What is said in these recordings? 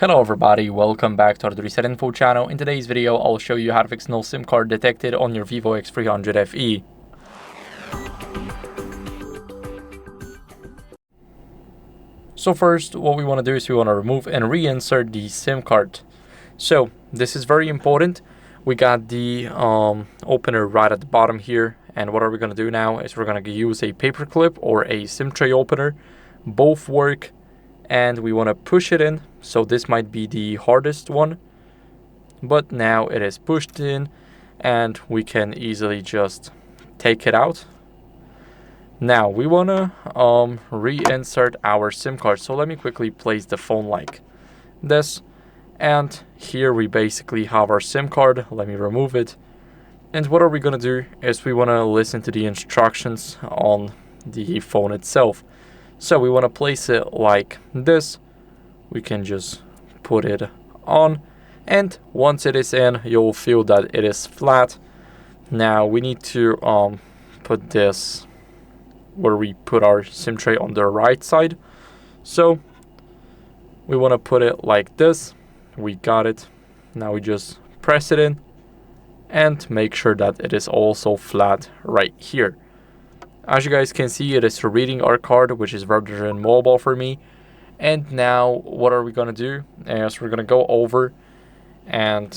Hello everybody, welcome back to the HardReset.Info channel. In today's video, I'll show you how to fix no SIM card detected on your VIVO X300 FE. So first, what we want to do is we want to remove and reinsert the SIM card. So this is very important. We got the opener right at the bottom here, and what are we going to do now is we're going to use a paper clip or a SIM tray opener. Both work, and we want to push it in. So this might be the hardest one, but now it is pushed in and we can easily just take it out. Now we want to reinsert our SIM card. So let me quickly place the phone like this, and here we basically have our SIM card. Let me remove it. And what are we going to do is we want to listen to the instructions on the phone itself. So we want to place it like this. We can just put it on, and once it is in, you'll feel that it is flat. Now we need to put this where we put our SIM tray on the right side. So we want to put it like this. We got it. Now we just press it in and make sure that it is also flat right here. As you guys can see, it is reading our card, which is version mobile for me. And now what are we going to do is we're going to go over, and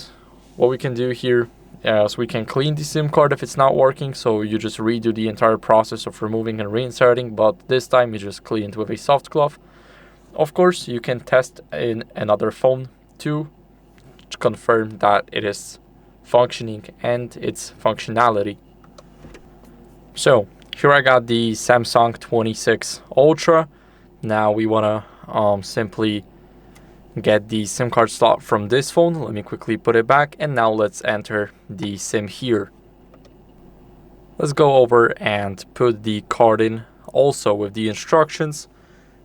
what we can do here is we can clean the SIM card if it's not working. So you just redo the entire process of removing and reinserting, but this time you just clean it with a soft cloth. Of course, you can test in another phone to confirm that it is functioning and its functionality. So here I got the Samsung 26 Ultra. Now we want to simply get the SIM card slot from this phone. Let me quickly put it back, and now let's enter the SIM here. Let's go over and put the card in also with the instructions.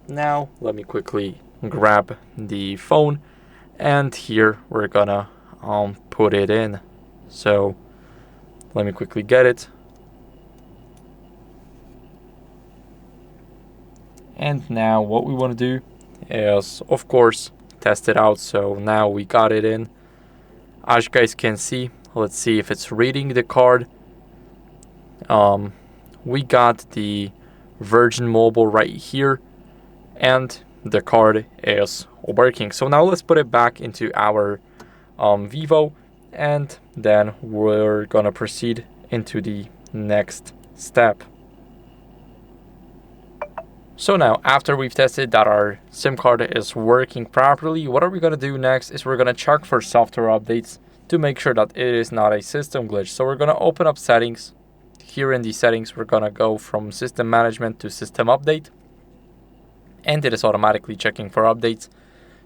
Now let me quickly grab the phone, and here we're gonna put it in. So let me quickly get it. And now what we want to do is, of course, test it out. So now we got it in. As you guys can see, let's see if it's reading the card. We got the Virgin Mobile right here, and the card is working. So now let's put it back into our Vivo, and then we're gonna proceed into the next step. So now, after we've tested that our SIM card is working properly, what are we going to do next is we're going to check for software updates to make sure that it is not a system glitch. So we're going to open up settings. Here in the settings, we're going to go from system management to system update, and it is automatically checking for updates.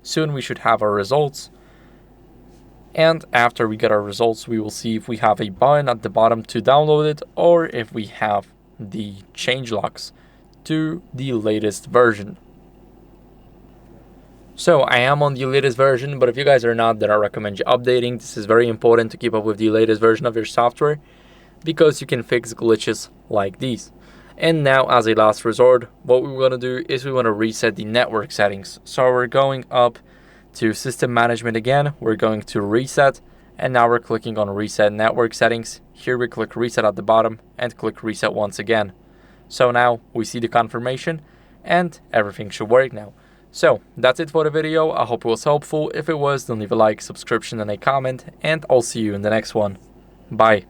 Soon we should have our results, and after we get our results, we will see if we have a button at the bottom to download it, or if we have the changelocks to the latest version. So I am on the latest version, but if you guys are not, then I recommend you updating. This is very important to keep up with the latest version of your software, because you can fix glitches like these. And now, as a last resort, what we want to do is we want to reset the network settings. So we're going up to system management again, we're going to reset, and now we're clicking on reset network settings. Here we click reset at the bottom and click reset once again. So now we see the confirmation, and everything should work now. So that's it for the video. I hope it was helpful. If it was, then leave a like, subscription, and a comment, and I'll see you in the next one. Bye.